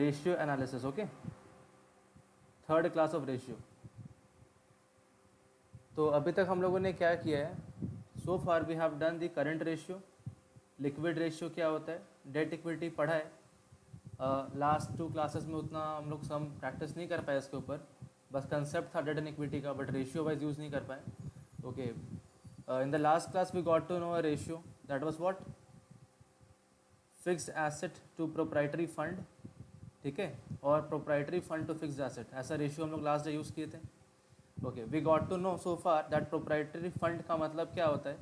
Ratio analysis. Okay, third class of ratio. तो अभी तक हम लोगों ने क्या किया है? So far we have done the current ratio, liquid ratio क्या होता है, डेट इक्विटी पढ़ा है. लास्ट 2 क्लासेस में उतना हम लोग सम प्रैक्टिस नहीं कर पाए इसके ऊपर, बस कंसेप्ट था डेट एंड इक्विटी का, बट रेशियो वाइज यूज़ नहीं कर पाए. Okay, in the last class we got to know a ratio that was what, fixed asset to proprietary fund. ठीक है, और proprietary fund to fixed asset, ऐसा ratio हम लोग लास्ट डे यूज़ किए थे. Okay, we got to know so far that proprietary fund का मतलब क्या होता है.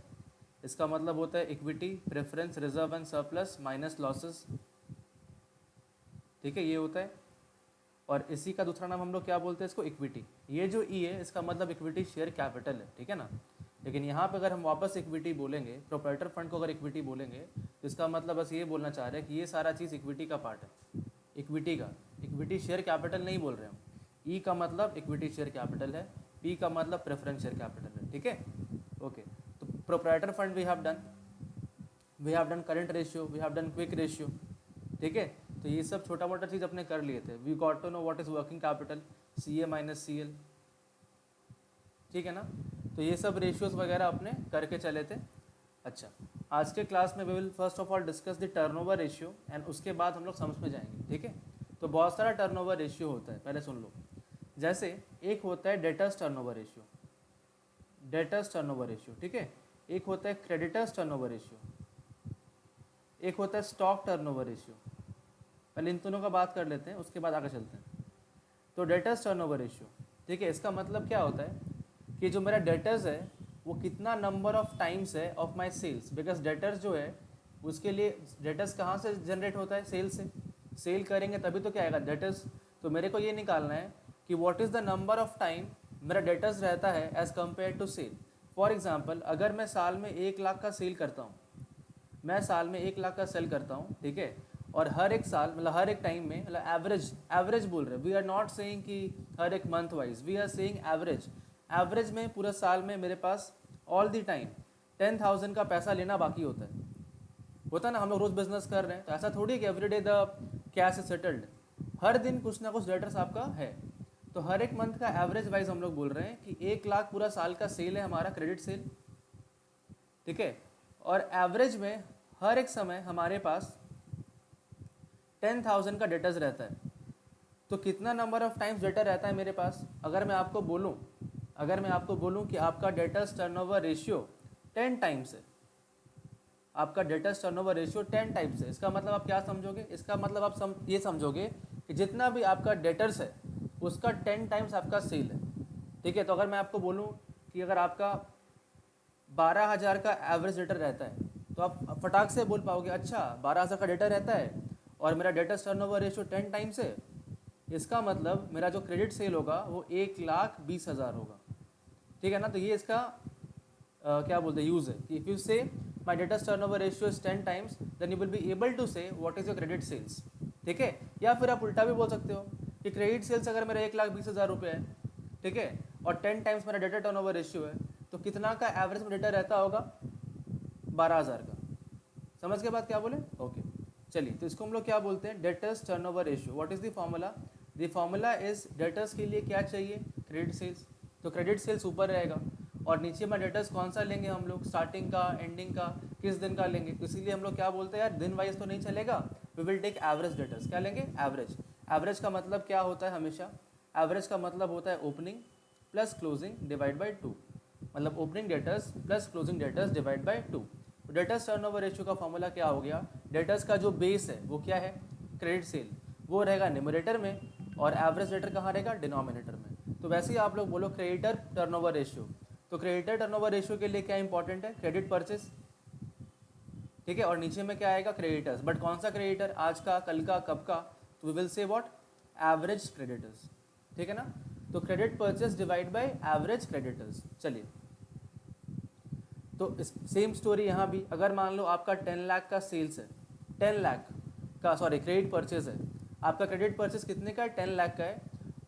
इसका मतलब होता है equity, preference, reserve and surplus minus losses. ठीक है, ये होता है. और इसी का दूसरा नाम हम लोग क्या बोलते हैं इसको, इक्विटी. ये जो ई है इसका मतलब इक्विटी शेयर कैपिटल है. ठीक है ना. लेकिन यहाँ पे अगर हम वापस इक्विटी बोलेंगे, प्रोप्राइटर फंड को अगर इक्विटी बोलेंगे, तो इसका मतलब बस ये बोलना चाह रहे हैं कि ये सारा चीज़ इक्विटी का पार्ट है. इक्विटी का, इक्विटी शेयर कैपिटल नहीं बोल रहे हम. ई का मतलब इक्विटी शेयर कैपिटल है, पी का मतलब प्रेफरेंस शेयर कैपिटल है. ठीक है. ओके, तो proprietor fund we have done current ratio, we have done quick ratio. ठीक है, तो ये सब छोटा मोटा चीज़ अपने कर लिए थे. We got to know what is working capital, C A minus C L. ठीक है ना. तो ये सब रेशियोज वगैरह अपने करके चले थे. अच्छा, आज के क्लास में we will first of all discuss the turnover ratio and उसके बाद हम लोग सम्स में जाएंगे. ठीक है, तो बहुत सारा टर्नओवर रेशियो होता है, पहले सुन लो. जैसे एक होता है debtors turnover ratio, debtors turnover ratio. ठीक है, एक होता है क्रेडिटर्स टर्नओवर रेशियो, एक होता है स्टॉक टर्नओवर रेशियो. पहले इन दोनों का बात कर लेते हैं, उसके बाद आगे चलते हैं. तो डेटर्स टर्नओवर रेशियो, ठीक है, इसका मतलब क्या होता है कि जो मेरा डेटर्स है वो कितना नंबर ऑफ टाइम्स है of my sales. Because debtors जो है उसके लिए डेटर्स कहाँ से जनरेट होता है, सेल से. सेल करेंगे तभी तो क्या आएगा, डेटर्स. तो मेरे को ये निकालना है कि what is the number of time मेरा डेटर्स रहता है as compare to sale. For example, अगर मैं साल में 1 लाख का सेल करता हूँ, मैं साल में 1 लाख का सेल करता हूँ. ठीक है, और हर एक साल मतलब हर एक टाइम में, मतलब एवरेज बोल रहे हैं. वी आर नॉट सेइंग कि हर एक month wise, we are saying average में पूरे साल में मेरे पास ऑल द टाइम 10,000 का पैसा लेना बाकी होता है ना. हम लोग रोज़ बिजनेस कर रहे हैं, तो ऐसा थोड़ी कि everyday the cash is settled. हर दिन कुछ ना कुछ डेटर्स आपका है. तो हर एक मंथ का एवरेज वाइज हम लोग बोल रहे हैं कि 1 लाख पूरा साल का सेल है हमारा, क्रेडिट सेल. ठीक है, और एवरेज में हर एक समय हमारे पास 10,000 का डेटर्स रहता है. तो कितना नंबर ऑफ टाइम्स डेटर रहता है मेरे पास, अगर मैं आपको बोलूं कि आपका डेटर्स टर्नओवर रेशियो 10 टाइम्स है, आपका डेटर्स टर्नओवर रेशियो 10 टाइम्स है, इसका मतलब आप क्या समझोगे, इसका मतलब आप ये समझोगे कि जितना भी आपका डेटर्स है उसका 10 टाइम्स आपका सेल है. ठीक है, तो अगर मैं आपको बोलूं कि अगर आपका 12,000 का एवरेज डेटर रहता है, तो आप फटाक से बोल पाओगे अच्छा 12,000 का डेटर रहता है और मेरा डेटर्स टर्नओवर रेशियो 10 टाइम्स है, इसका मतलब मेरा जो क्रेडिट सेल होगा वो 1,20,000 होगा. ठीक है ना. तो ये इसका क्या बोलते हैं यूज़ है कि if you say my debtors turnover ratio is 10 times then you will be able to say what is your credit sales. ठीक है, या फिर आप उल्टा भी बोल सकते हो कि क्रेडिट सेल्स अगर मेरा 1,20,000 रुपये है, ठीक है, और 10 टाइम्स मेरा डेटर टर्नओवर रेशियो है, तो कितना का एवरेज में डेटर रहता होगा, 12,000 का. समझ के बाद क्या बोले. ओके, चलिए, तो इसको हम लोग क्या बोलते हैं, debtors turnover ratio. What is the formula, the formula is debtors के लिए क्या चाहिए, क्रेडिट सेल्स. तो क्रेडिट सेल्स ऊपर रहेगा और नीचे में डेटर्स कौन सा लेंगे हम लोग, स्टार्टिंग का, एंडिंग का, किस दिन का लेंगे. तो इसीलिए हम लोग क्या बोलते हैं यार, दिन वाइज तो नहीं चलेगा, we will take average debtors. क्या लेंगे, एवरेज. एवरेज का मतलब क्या होता है हमेशा, एवरेज का मतलब होता है opening plus closing divide by 2, मतलब opening debtors plus closing debtors divide by 2. Debtors turnover ratio का फॉर्मूला क्या हो गया, डेटर्स का जो बेस है वो क्या है, क्रेडिट सेल, वो रहेगा न्यूमरेटर में और एवरेज डेटर कहाँ रहेगा, डिनोमिनेटर में. तो वैसे ही आप लोग बोलो क्रेडिटर टर्नओवर रेशियो. तो क्रेडिटर टर्नओवर रेशियो के लिए क्या इंपॉर्टेंट है, क्रेडिट परचेस. ठीक है, और नीचे में क्या आएगा, क्रेडिटर्स. बट कौन सा क्रेडिटर, आज का, कल का, कब का, तो we will say what, average creditors. ठीक है ना. तो credit purchase divide by average creditors. चलिए, तो सेम स्टोरी यहाँ भी. अगर मान लो आपका 10 लाख का सेल्स है, 10 लाख का क्रेडिट परचेज है, आपका क्रेडिट परचेज कितने का है, 10 लाख का है,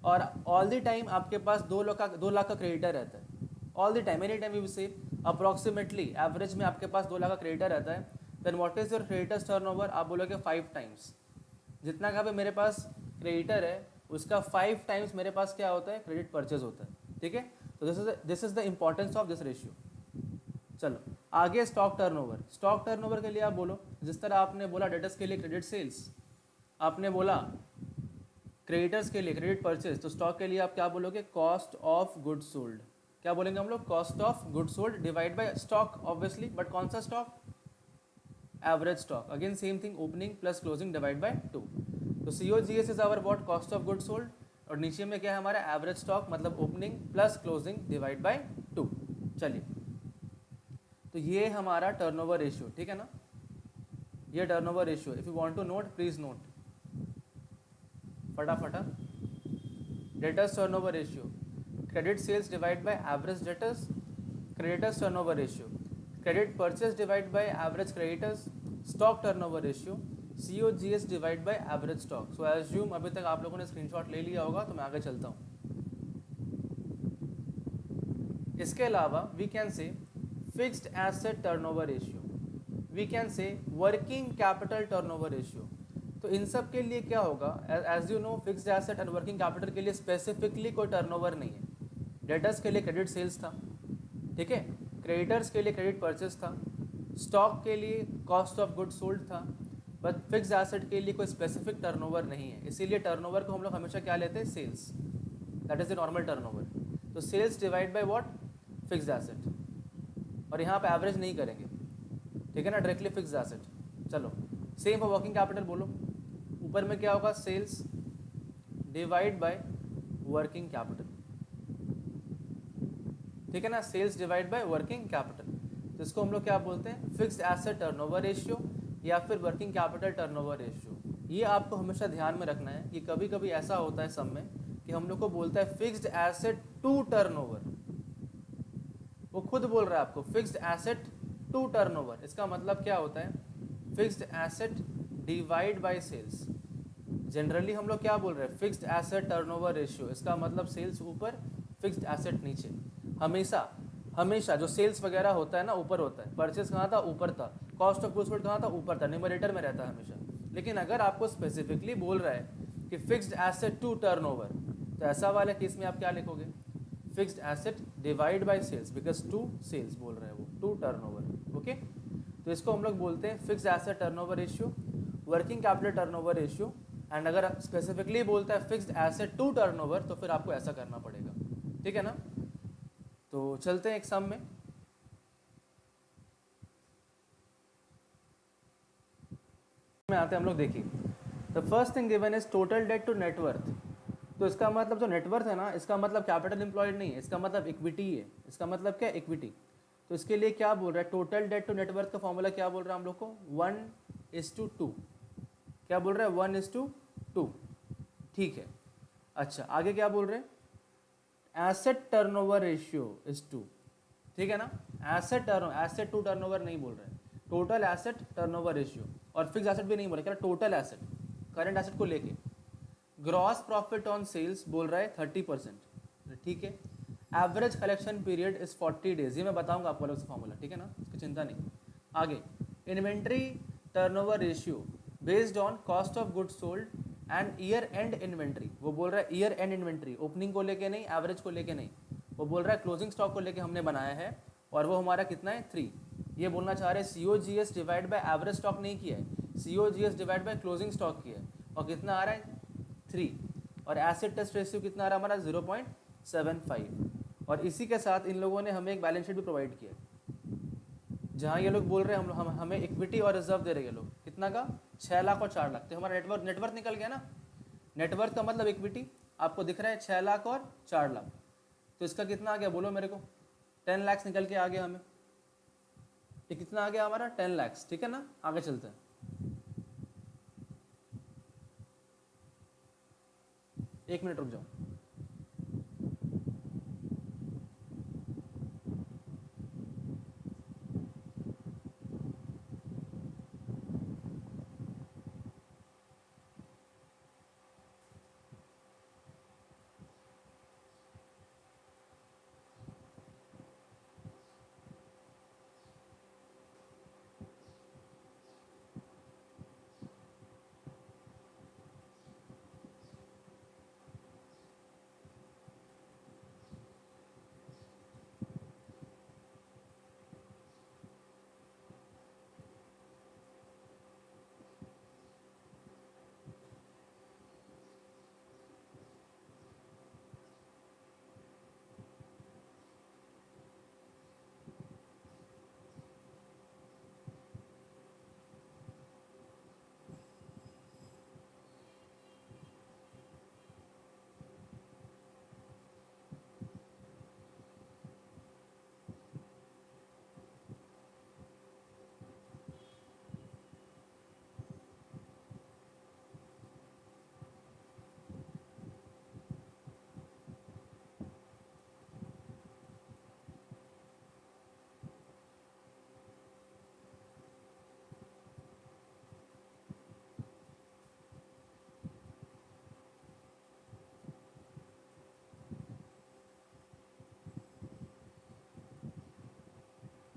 और ऑल द टाइम आपके पास 2 लाख का क्रेडिटर रहता है. All the time, any time you say approximately average में आपके पास 2 लाख का क्रेडिटर रहता है. Then what is your creditors turnover, आप बोलोगे 5 टाइम्स. जितना का भी मेरे पास क्रेडिटर है उसका 5 टाइम्स मेरे पास क्या होता है, क्रेडिट परचेज होता है, ठीक है। तो this is the importance of this ratio. चलो आगे स्टॉक टर्नओवर। स्टॉक टर्नओवर के लिए आप बोलो, जिस तरह आपने बोला डेटर्स के लिए क्रेडिट सेल्स, आपने बोला क्रेडिटर्स के लिए क्रेडिट परचेज, तो स्टॉक के लिए आप क्या बोलोगे, कॉस्ट ऑफ गुड्स सोल्ड। क्या बोलेंगे हम लोग, cost of goods sold divide by stock obviously, but कौन सा stock, average stock. Again same thing, opening plus closing divide by 2। तो COGS is our what, cost of goods sold, और नीचे में क्या है हमारा एवरेज स्टॉक, मतलब opening plus closing divide by 2। चलिए, तो ये हमारा टर्नओवर रेशियो, ठीक है ना, ये turnover ratio. If you want to note please note फटाफटा। Debtors turnover ratio, credit sales divide by average debtors, creditors turnover ratio, credit purchase divide by average creditors, stock turnover ratio, COGS divide by average stock. So assume अभी तक आप लोगों ने screenshot ले लिया होगा, तो मैं आगे चलता हूँ। इसके अलावा we can say fixed asset turnover ratio, we can say working capital turnover ratio. तो इन सब के लिए क्या होगा, as you know fixed asset and working capital के लिए स्पेसिफिकली कोई टर्नओवर नहीं है। डेटर्स के लिए क्रेडिट सेल्स था, ठीक है, क्रेडिटर्स के लिए क्रेडिट परचेज था, स्टॉक के लिए कॉस्ट ऑफ गुड्स सोल्ड था, बट फिक्स्ड एसेट के लिए कोई स्पेसिफिक टर्नओवर नहीं है। इसीलिए टर्नओवर को हम लोग हमेशा क्या लेते हैं, sales, that is the normal turnover. तो sales divide by what, fixed asset, और यहाँ पे एवरेज नहीं करेंगे, ठीक है ना, डायरेक्टली फिक्स्ड एसेट। चलो सेम फॉर वर्किंग कैपिटल बोलो, ऊपर में क्या होगा, sales divide by working capital, ठीक है ना, sales divide by working capital. तो इसको हम लोग क्या बोलते हैं, फिक्स्ड एसेट टर्नओवर रेशियो या फिर वर्किंग कैपिटल टर्नओवर रेशियो। ये आपको हमेशा ध्यान में रखना है कि कभी कभी ऐसा होता है सब में कि हम लोग को बोलता है फिक्स्ड एसेट टू टर्नओवर, वो खुद बोल रहा है आपको फिक्स्ड एसेट टू टर्नओवर। इसका मतलब क्या होता है, fixed asset divide by sales. Generally हम लोग क्या बोल रहे हैं, फिक्स्ड एसेट टर्नओवर रेशियो, इसका मतलब सेल्स ऊपर फिक्स्ड एसेट नीचे। हमेशा हमेशा जो सेल्स वगैरह होता है ना ऊपर होता है, परचेज कहाँ था, ऊपर था, कॉस्ट ऑफ गुड्स सोल्ड कहाँ था, ऊपर था, न्यूमरेटर में रहता है हमेशा। लेकिन अगर आपको स्पेसिफिकली बोल रहा है कि फिक्स्ड एसेट टू टर्नओवर, तो ऐसा वाले केस में आप क्या लिखोगे, fixed asset divide by sales, because to sales बोल रहे हैं वो, टू टर्नओवर। ओके, तो इसको हम लोग बोलते हैं fixed asset turnover ratio, working capital turnover ratio. And अगर स्पेसिफिकली बोलता है फिक्स्ड एसेट टू टर्नओवर, तो फिर आपको ऐसा करना पड़ेगा, ठीक है ना। तो चलते हैं एक सम में आते हैं हम लोग। देखिए, the first thing given is total debt to net worth. तो इसका मतलब जो नेटवर्थ है ना, इसका मतलब कैपिटल एम्प्लॉयड नहीं है, इसका मतलब इक्विटी है। इसका मतलब क्या है, इक्विटी। तो इसके लिए क्या बोल रहा है, टोटल डेट टू नेटवर्थ का फॉर्मूला क्या बोल रहा है हम लोग को, 1:2। क्या बोल रहा है, 1:2, ठीक है। अच्छा आगे क्या बोल रहे हैं, एसेट टर्नओवर रेशियो इज 2, ठीक है ना। एसेट टू टर्नओवर नहीं बोल रहे हैं, टोटल एसेट टर्नओवर रेशियो, और फिक्स एसेट भी नहीं बोल रहे, क्या टोटल एसेट, करंट एसेट को लेके। ग्रॉस प्रॉफिट ऑन सेल्स बोल रहा है 30%, ठीक है। Average collection period is 40 days, ये मैं बताऊंगा आपको अलग से फॉर्मूला, ठीक है ना, इसकी चिंता नहीं। आगे inventory turnover ratio based on cost of goods sold and year and inventory. वो बोल रहा है ईयर एंड इन्वेंट्री, ओपनिंग को लेके नहीं, एवरेज को लेके नहीं, वो बोल रहा है क्लोजिंग स्टॉक को लेके हमने बनाया है, और वो हमारा कितना है, 3। ये बोलना चाह रहे हैं COGS divide by average stock नहीं किया है, COGS divide by closing stock किया है, और कितना आ रहा है, 3। और एसिड टेस्ट रेशियो कितना आ रहा है हमारा, 0.75। और इसी के साथ इन लोगों ने हमें एक बैलेंस शीट भी प्रोवाइड किया, जहाँ ये लोग बोल रहे हैं हमें इक्विटी और रिजर्व दे रहे हैं ये लोग, कितना का, 6 लाख और 4 लाख। तो हमारा नेटवर्थ निकल गया ना, नेटवर्थ का मतलब इक्विटी आपको दिख रहा है 6 लाख और 4 लाख। तो इसका कितना आ गया बोलो मेरे को, 10 लाख निकल के आ गया हमें। ये कितना आ गया हमारा, 10 लाख, ठीक है ना। आगे चलते हैं, एक मिनट रुक जाओ।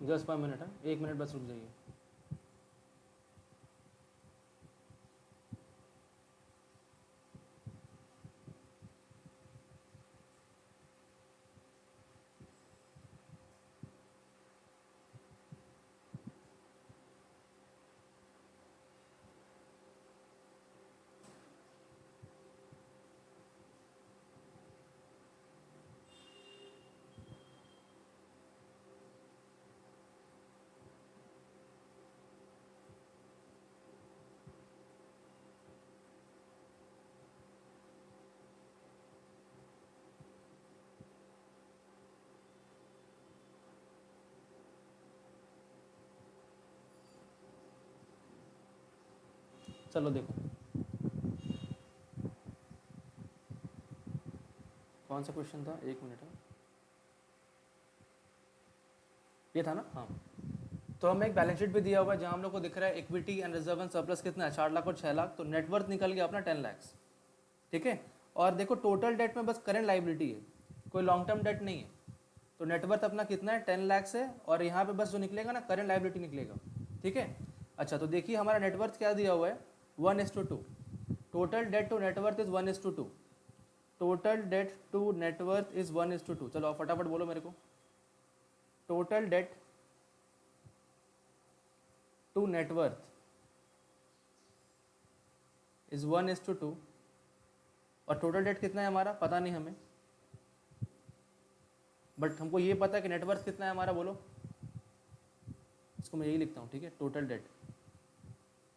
जस्ट 5 मिनट है, 1 मिनट बस रुक जाइए। चलो देखो कौन सा क्वेश्चन था, 1 मिनट है, ये था ना, हाँ। तो हमें एक बैलेंस शीट भी दिया हुआ है जहाँ हम लोग को दिख रहा है equity and reserve and surplus कितना है, 4 लाख और 6 लाख। तो नेटवर्थ निकल गया अपना 10 लाख, ठीक है। और देखो टोटल डेट में बस करंट लाइबिलिटी है, कोई लॉन्ग टर्म डेट नहीं है। तो नेटवर्थ अपना कितना है, 10 लाख है, और यहाँ पे बस जो निकलेगा ना करंट लाइबिलिटी निकलेगा, ठीक है। अच्छा तो देखिए हमारा नेटवर्थ क्या दिया हुआ है, 1:2। Total debt to net worth is 1:2। Total debt to net worth is 1:2। चलो आप फटाफट बोलो मेरे को, total debt to net worth is 1:2। और टोटल डेट कितना है हमारा पता नहीं हमें, बट हमको ये पता है कि नेटवर्थ कितना है हमारा, बोलो। इसको मैं यही लिखता हूँ, ठीक है, टोटल डेट।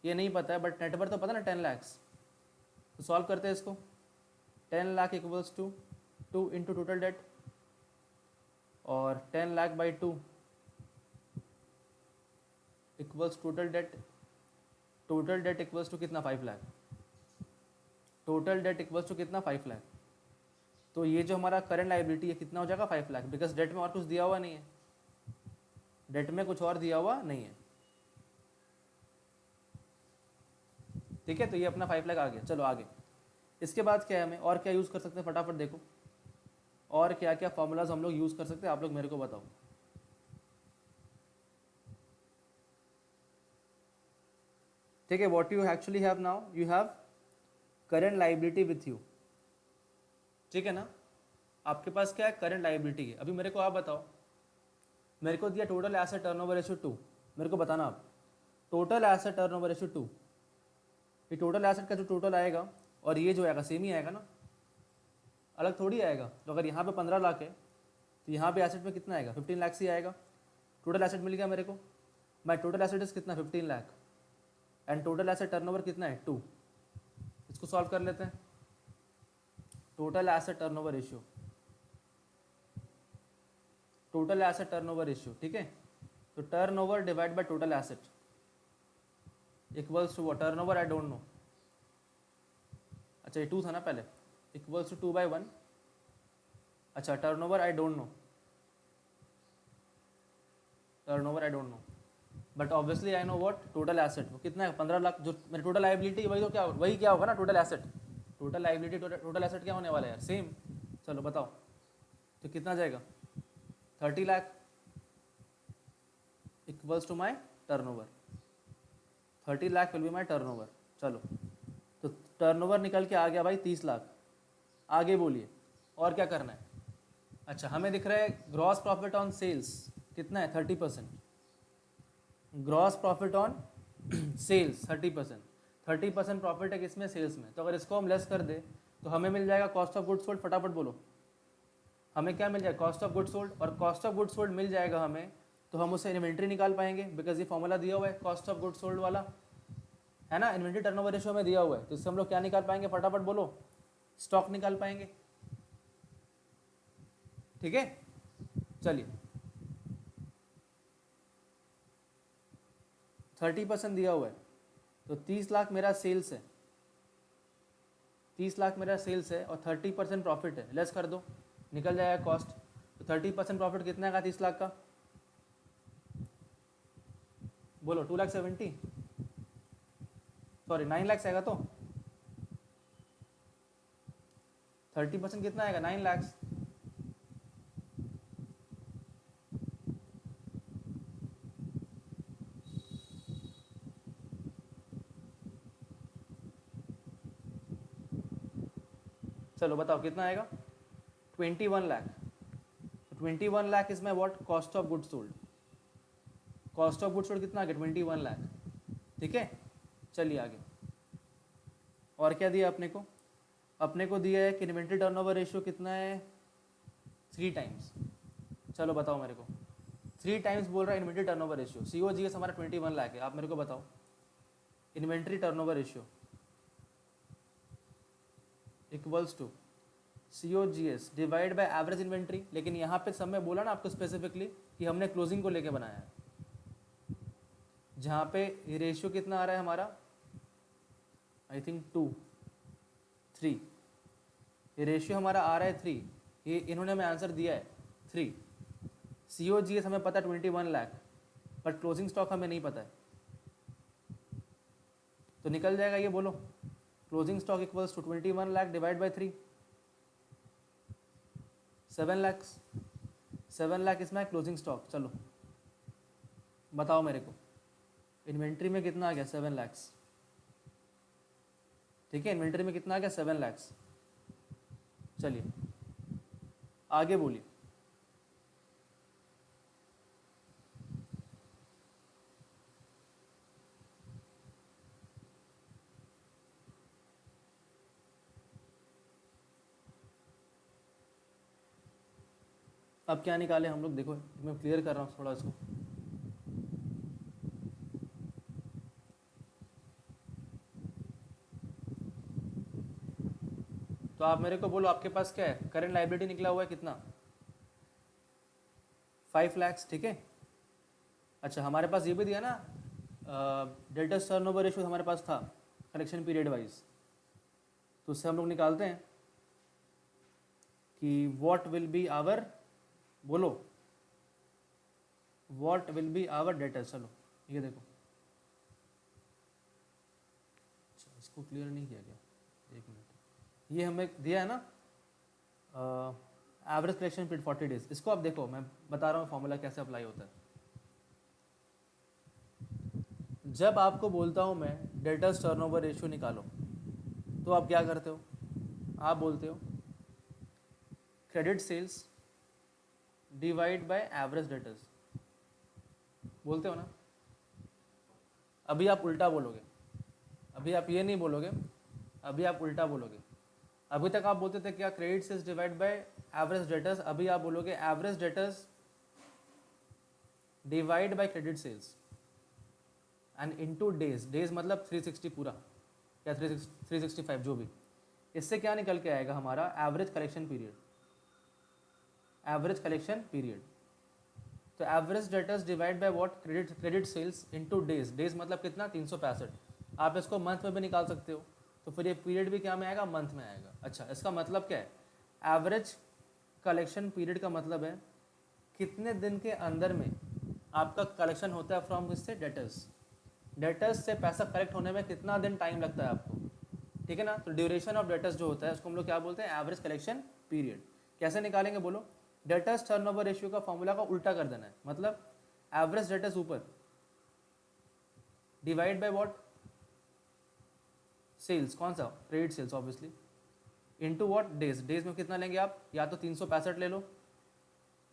ये नहीं पता है बट नेटवर्थ तो पता ना 10 लाख। तो सॉल्व करते हैं इसको, 10 lakh equals to 2 into total debt, और 10 lakh by 2 equals total debt. Total debt equals to कितना, 5 lakh. Total debt equals to कितना, 5 लाख। तो ये जो हमारा करंट लाइबिलिटी है कितना हो जाएगा, 5 लाख, बिकॉज डेट में और कुछ दिया हुआ नहीं है, डेट में कुछ और दिया हुआ नहीं है, ठीक है। तो ये अपना 5 लाख आ गया। चलो आगे, इसके बाद क्या है, हमें और क्या यूज़ कर सकते हैं, फटाफट देखो और क्या क्या फॉर्मूलाज हम लोग यूज़ कर सकते हैं, आप लोग मेरे को बताओ। ठीक है, what you actually have now, you have current liability with you, ठीक है ना। आपके पास क्या है, करंट लाइबिलिटी है। अभी मेरे को आप बताओ, मेरे को दिया टोटल एसेट टर्नओवर रेशियो 2, मेरे को बताना आप टोटल एसेट टर्नओवर रेशियो 2। ये टोटल एसेट का जो टोटल आएगा और ये जो आएगा सेम ही आएगा ना, अलग थोड़ी आएगा। तो अगर यहाँ पे 15 लाख है तो यहाँ पे एसेट में कितना आएगा, 15 लाख से आएगा। टोटल एसेट मिल गया मेरे को, माई टोटल एसेट इज कितना, 15 lakh, and total asset turnover कितना है, 2। इसको सॉल्व कर लेते हैं, total asset turnover ratio, total asset turnover ratio, ठीक है। तो turnover divide by total asset equals to what, turnover I don't know, अच्छा ये 2 था ना पहले, इक्वल्स टू 2/1। अच्छा turnover I don't know, turnover I don't know, but obviously I know what, total asset वो कितना है, 15 लाख। जो मेरी टोटल लाइबिलिटी वही तो क्या, वही क्या होगा ना, total asset. Total liability total asset क्या होने वाला है यार, सेम। चलो बताओ, तो कितना जाएगा, 30 lakh equals to my turnover, 30 lakh will be my turnover. चलो तो टर्नओवर निकल के आ गया भाई 30 लाख। आगे बोलिए और क्या करना है। अच्छा हमें दिख रहा है ग्रॉस प्रॉफिट ऑन सेल्स कितना है, 30%। Gross profit on sales 30%। 30% profit है किसमें, सेल्स में। तो अगर इसको हम लेस कर दे तो हमें मिल जाएगा कॉस्ट ऑफ गुड्स सोल्ड। फटाफट बोलो, हमें क्या मिल जाएगा, कॉस्ट ऑफ गुड्स सोल्ड। और कॉस्ट ऑफ गुड्स सोल्ड मिल जाएगा हमें तो हम उससे इन्वेंट्री निकाल पाएंगे, बिकॉज ये फॉर्मूला दिया हुआ है कॉस्ट ऑफ गुड्स सोल्ड वाला, है ना। इन्वेंट्री टर्नओवर रेशियो में दिया हुआ है, तो इससे हम लोग क्या निकाल पाएंगे, फटाफट बोलो, स्टॉक निकाल पाएंगे, ठीक है। चलिए 30% दिया हुआ है, तो 30 लाख मेरा सेल्स है, 30 लाख मेरा सेल्स है और 30% प्रॉफिट है, लेस कर दो, निकल जाएगा कॉस्ट। तो 30% प्रॉफिट कितना का 30 लाख का, बोलो 2,70,000, सॉरी 9 लाख आएगा। तो 30% कितना आएगा, 9 लाख। चलो बताओ कितना आएगा, 21 lakh. 21 lakh is my what, cost of goods sold. Cost of goods sold कितना आ गया, 21 लाख। ठीक है, चलिए आगे। और क्या दिया अपने को, अपने को दिया है कि इन्वेंट्री टर्नओवर रेशियो कितना है, 3 टाइम्स। चलो बताओ मेरे को, 3 टाइम्स बोल रहा है इन्वेंट्री टर्नओवर रेशियो। COGS हमारा 21 लाख है, आप मेरे को बताओ inventory turnover ratio equals to COGS divide by average inventory. लेकिन यहाँ पे सब में बोला ना आपको स्पेसिफिकली कि हमने क्लोजिंग को लेके बनाया है, जहाँ पे ये रेशियो कितना आ रहा है हमारा, आई थिंक 2, 3। ये रेशियो हमारा आ रहा है 3, ये इन्होंने हमें आंसर दिया है 3। COGS हमें पता है 21 लाख, बट क्लोजिंग स्टॉक हमें नहीं पता है, तो निकल जाएगा ये, बोलो closing stock equals to 21 lakh divide by 3, 7 lakh. 7 lakh इसमें क्लोजिंग स्टॉक। चलो बताओ मेरे को इन्वेंट्री में कितना आ गया, 7 लाख। ठीक है, इन्वेंट्री में कितना आ गया, 7 लाख। चलिए आगे बोलिए। अब क्या निकाले हम लोग, देखो मैं क्लियर कर रहा हूँ थोड़ा इसको। तो आप मेरे को बोलो आपके पास क्या है, करंट लायबिलिटी निकला हुआ है कितना, 5 लाख। ठीक है, अच्छा हमारे पास ये भी दिया ना, डेटर्स टर्नओवर रेशियो हमारे पास था कलेक्शन पीरियड वाइज, तो उससे हम लोग निकालते हैं कि व्हाट विल बी आवर, बोलो what will be our debtors. चलो ये देखो, अच्छा इसको क्लियर नहीं किया गया, एक मिनट। ये हमें दिया है ना एवरेज कलेक्शन पीरियड 40 डेज, इसको आप देखो, मैं बता रहा हूँ फॉर्मूला कैसे अप्लाई होता है। जब आपको बोलता हूँ मैं डेटर्स टर्नओवर रेशियो निकालो, तो आप क्या करते हो, आप बोलते हो credit sales divide by average debtors, बोलते हो ना। अभी आप उल्टा बोलोगे, अभी आप ये नहीं बोलोगे, अभी आप उल्टा बोलोगे। अभी तक आप बोलते थे क्या, credit sales divide by average debtors, अभी आप बोलोगे average debtors divide by credit sales and into days. Days मतलब 360 पूरा या 365 जो भी। इससे क्या निकल के आएगा हमारा, average collection period, average collection period. तो average debtors divide by what, credit sales into days. Days मतलब कितना, 365। आप इसको मंथ में भी निकाल सकते हो, तो फिर ये पीरियड भी क्या में आएगा, मंथ में आएगा। अच्छा इसका मतलब क्या है, एवरेज कलेक्शन पीरियड का मतलब है कितने दिन के अंदर में आपका कलेक्शन होता है फ्रॉम किससे, डेटर्स। डेटर्स से पैसा कलेक्ट होने में कितना दिन टाइम लगता है आपको, ठीक है ना। तो ड्यूरेशन ऑफ डेटर्स जो होता है उसको हम लोग क्या बोलते हैं, एवरेज कलेक्शन पीरियड। कैसे निकालेंगे बोलो, डेटर्स टर्नओवर रेशियो का फॉर्मूला का उल्टा कर देना है, मतलब एवरेज डेटर्स ऊपर डिवाइड बाय व्हाट, सेल्स, कौन सा, credit sales obviously, into what, days. Days में कितना लेंगे आप, या तो 365 ले लो,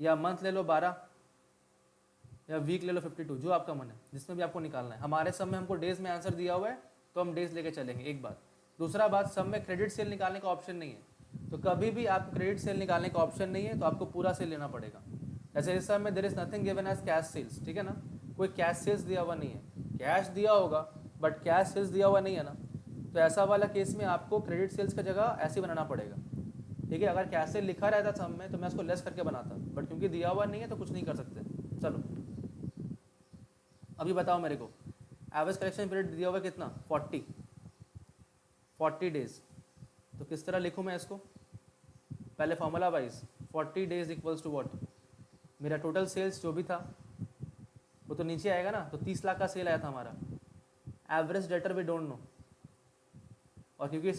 या मंथ ले लो 12, या वीक ले लो 52, जो आपका मन है, जिसमें भी आपको निकालना है। हमारे सब में हमको डेज में आंसर दिया हुआ है, तो हम डेज लेके चलेंगे, एक बात। दूसरा बात, सब में क्रेडिट सेल निकालने का ऑप्शन नहीं है, तो कभी भी आपको क्रेडिट सेल निकालने का ऑप्शन नहीं है, तो आपको पूरा सेल लेना पड़ेगा। जैसे इस सब में there is nothing given as cash sales, ठीक है ना, कोई कैश सेल्स दिया हुआ नहीं है। कैश दिया होगा बट कैश सेल्स दिया हुआ नहीं है ना, तो ऐसा वाला केस में आपको क्रेडिट सेल्स का जगह ऐसे बनाना पड़ेगा, ठीक है। अगर कैश सेल लिखा रहता सब में तो मैं उसको लेस करके बनाता, बट क्योंकि दिया हुआ नहीं है तो कुछ नहीं कर सकते। चलो अभी बताओ मेरे को, एवरेज कलेक्शन पीरियड दिया हुआ कितना, 40 डेज। तो किस तरह लिखूँ मैं इसको, पहले formula wise 40 days equals to what, मेरा टोटल सेल्स जो भी था वो तो नीचे आएगा ना, तो 30 लाख का सेल आया था हमारा। Average debtor we don't know, और क्योंकि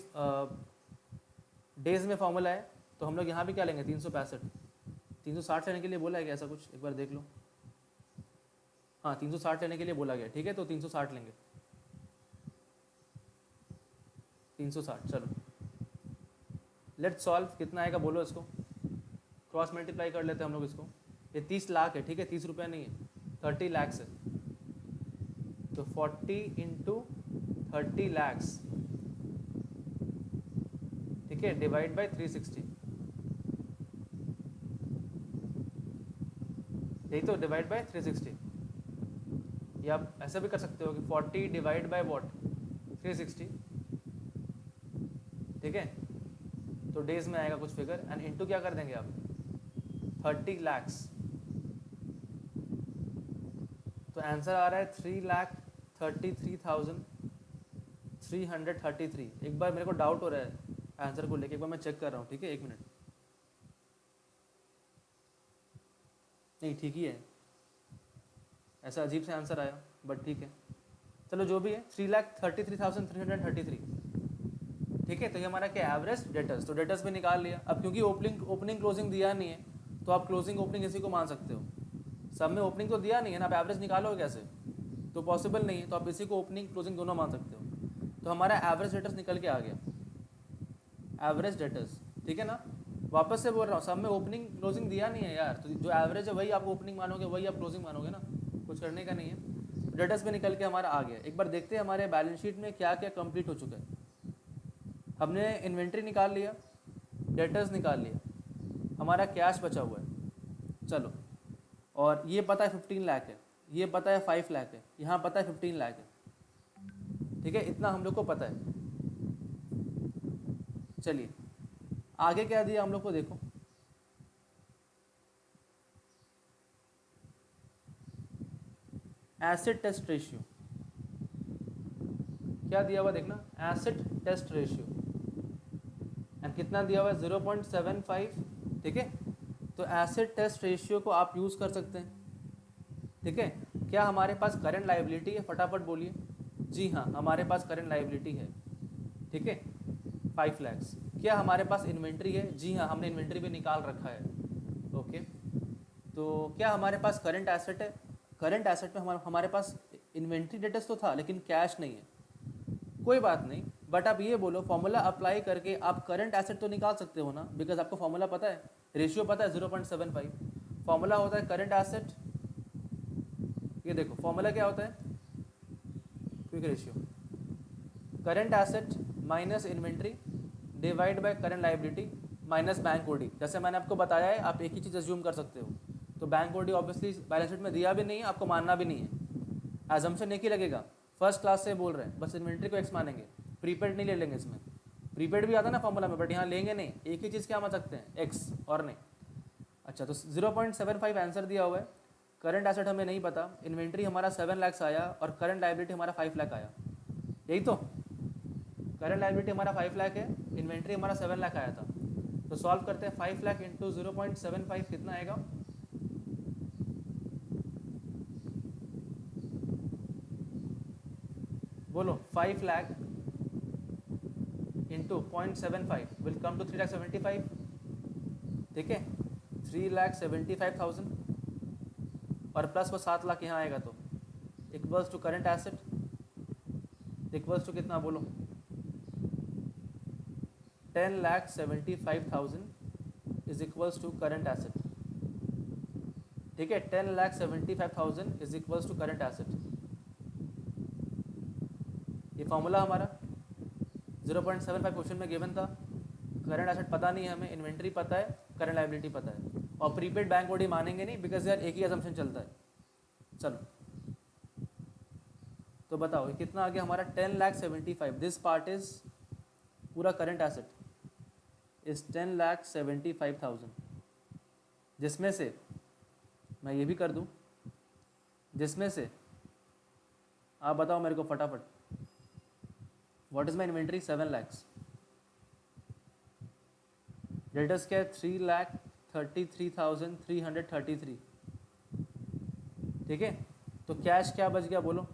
डेज में फॉर्मूला है तो हम लोग यहाँ भी क्या लेंगे, 365। 360 लेने के लिए बोला है क्या, ऐसा कुछ एक बार देख लो। हाँ 360 लेने के लिए बोला गया, ठीक है, तो 360 लेंगे, 360। चलो लेट्स सॉल्व, कितना आएगा बोलो इसको, क्रॉस मल्टीप्लाई कर लेते हैं हम लोग इसको। ये 30 लाख है, ठीक है, 30 रुपया नहीं है, 30 लैक्स है। तो 40 इंटू 30 लैक्स, ठीक है, डिवाइड बाई 360, यही तो, डिवाइड बाई 360। या आप ऐसा भी कर सकते हो कि 40 डिवाइड बाई वॉट, 360, ठीक है, तो डेज में आएगा कुछ फिगर, एंड इंटू क्या कर देंगे आप, 30 लैक्स। तो आंसर आ रहा है 3,33,333। एक बार मेरे को डाउट हो रहा है आंसर को लेके, एक बार मैं चेक कर रहा हूँ, ठीक है, 1 मिनट। नहीं ठीक ही है, ऐसा अजीब से आंसर आया, बट ठीक है, चलो जो भी है, 3,33,333, ठीक है। तो ये हमारा क्या, एवरेज डेटर्स, तो डेटर्स भी निकाल लिया। अब क्योंकि ओपनिंग क्लोजिंग दिया नहीं है, तो आप क्लोजिंग ओपनिंग इसी को मान सकते हो। सब में ओपनिंग तो दिया नहीं है ना, आप एवरेज निकालोगे कैसे, तो पॉसिबल नहीं है, तो आप इसी को ओपनिंग क्लोजिंग दोनों मान सकते हो। तो हमारा एवरेज डेटर्स निकल के आ गया, एवरेज डेटर्स, ठीक है ना। वापस से बोल रहा हूँ, सब में ओपनिंग क्लोजिंग दिया नहीं है यार, तो जो एवरेज है वही आप ओपनिंग मानोगे, वही आप क्लोजिंग मानोगे ना, कुछ करने का नहीं है। डेटर्स पे निकल के हमारा आ गया। एक बार देखते हैं हमारे बैलेंस शीट में क्या क्या कंप्लीट हो चुका है। हमने इन्वेंट्री निकाल लिया, डेटर्स निकाल लिया, हमारा कैश बचा हुआ है, चलो, और ये पता है 15 लाख है, ये पता है 5 लाख है, यहाँ पता है 15 लाख है, ठीक है, इतना हम लोग को पता है। चलिए आगे क्या दिया हम लोग को, देखो, एसिड टेस्ट रेशियो क्या दिया हुआ, देखना, एसिड टेस्ट रेशियो, एंड कितना दिया हुआ है, 0.75, ठीक है। तो एसिड टेस्ट रेशियो को आप यूज़ कर सकते हैं, ठीक है। क्या हमारे पास करंट लायबिलिटी है, फटाफट बोलिए। जी हाँ, हमारे पास करंट लायबिलिटी है, ठीक है, 5 लैक्स। क्या हमारे पास इन्वेंट्री है, जी हाँ, हमने इन्वेंट्री भी निकाल रखा है, ओके। तो क्या हमारे पास करंट एसेट है, करंट एसेट में हमारे पास इन्वेंट्री डेटर्स तो था, लेकिन कैश नहीं है, कोई बात नहीं, बट आप ये बोलो, फॉर्मूला अप्लाई करके आप करंट एसेट तो निकाल सकते हो ना, बिकॉज आपको फॉर्मूला पता है, रेशियो पता है 0.75, फॉर्मूला होता है करंट एसेट, ये देखो फॉर्मूला क्या होता है, quick ratio, current asset minus inventory divide by current liability minus bank OD. जैसे मैंने आपको बताया है, आप एक ही चीज़ अज्यूम कर सकते हो। तो bank OD obviously balance sheet में दिया भी नहीं है, आपको मानना भी नहीं है, एजम्पशन एक ही लगेगा, फर्स्ट क्लास से बोल रहे हैं, बस इन्वेंट्री को एक्स मानेंगे, प्रीपेड नहीं ले लेंगे इसमें, प्रीपेड भी आता है ना फॉर्मूला में, बट यहाँ लेंगे नहीं, एक ही चीज़ क्या मान सकते हैं, एक्स और नहीं। अच्छा, तो 0.75 आंसर दिया हुआ है, करंट एसेट हमें नहीं पता, इन्वेंट्री हमारा 7 लाख आया, और करंट लायबिलिटी हमारा 5 लाख आया, यही तो, करंट लायबिलिटी हमारा 5 लाख है, इन्वेंट्री हमारा 7 लाख आया था। तो सॉल्व करते हैं, 5 लाख इंटू 0.75 कितना आएगा, बोलो, 5 lakh into 0.75 will come to 3,75,000, ठीक है, 3,75,000, और प्लस वो 7 लाख यहाँ आएगा, तो equals to current asset, equals to कितना बोलो, 10,75,000 is equals to current asset, ठीक है, 10,75,000 is equals to current asset. ये फॉर्मूला हमारा 0.75 क्वेश्चन में गिवन था, करंट एसेट पता नहीं है हमें, इन्वेंट्री पता है, करंट लायबिलिटी पता है, और प्रीपेड बैंक ओडी मानेंगे नहीं, बिकॉज यार एक ही असम्पशन चलता है। चलो तो बताओ ये कितना आ गया हमारा, 10,75,000, दिस पार्ट इज पूरा करंट एसेट इज 10,75,000, जिसमें से मैं ये भी कर दूं, जिसमें से आप बताओ मेरे को फटाफट, what is my inventory, 7 lakhs, debtors क्या है, 3,33,333, ठीक है। तो कैश क्या बच गया बोलो,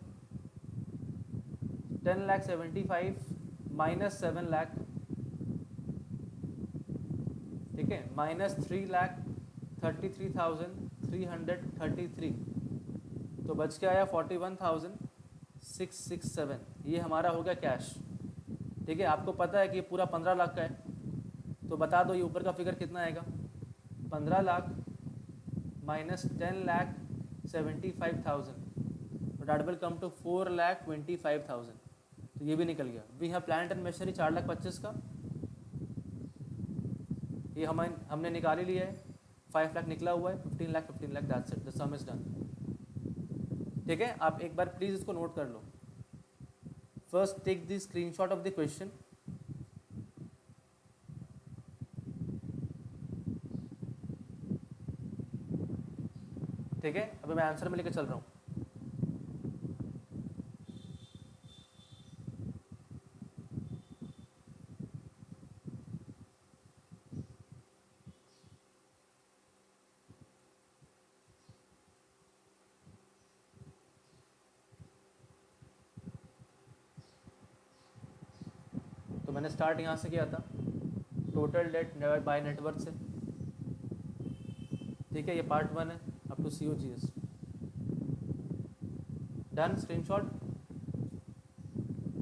10,75,000 माइनस 7 लाख, ठीक है, माइनस 3,33,333, तो बच के आया 41,667, ये हमारा हो गया कैश, ठीक है। आपको पता है कि पूरा 15 लाख का है, तो तो बता दो ये ऊपर का फिगर कितना आएगा, 15 lakh minus 10,75,000, that will come to 4,25,000। तो ये भी निकल गया। We have plant and machinery 4,25,000 का, ये हमने निकाल ही लिया है। 5 लाख निकला हुआ है, 15 lakh, that's it, the sum is done. ठीक है, आप एक बार प्लीज इसको नोट कर लो। First take the screenshot of the question. ठीक है, अभी मैं आंसर में लेकर चल रहा हूँ। तो मैंने स्टार्ट यहाँ से किया था, टोटल डेट बाय नेटवर्थ से। ठीक है, ये पार्ट 1 है up to COGS। Done, screenshot.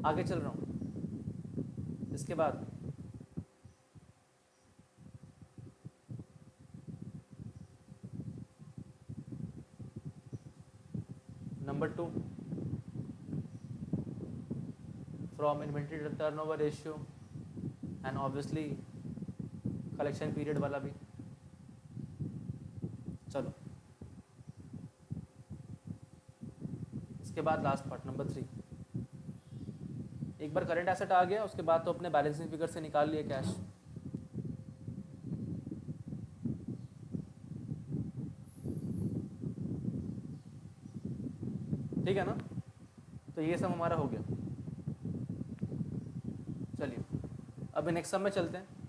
आगे चल रहा हूँ। इसके बाद number 2, from inventory turnover ratio and obviously collection period वाला भी। चलो, इसके बाद लास्ट पार्ट नंबर 3। एक बार करंट एसेट आ गया, उसके बाद तो अपने बैलेंसिंग फिगर से निकाल लिए कैश। ठीक है ना, तो ये सब हमारा हो गया। चलिए, अभी नेक्स्ट सब में चलते हैं।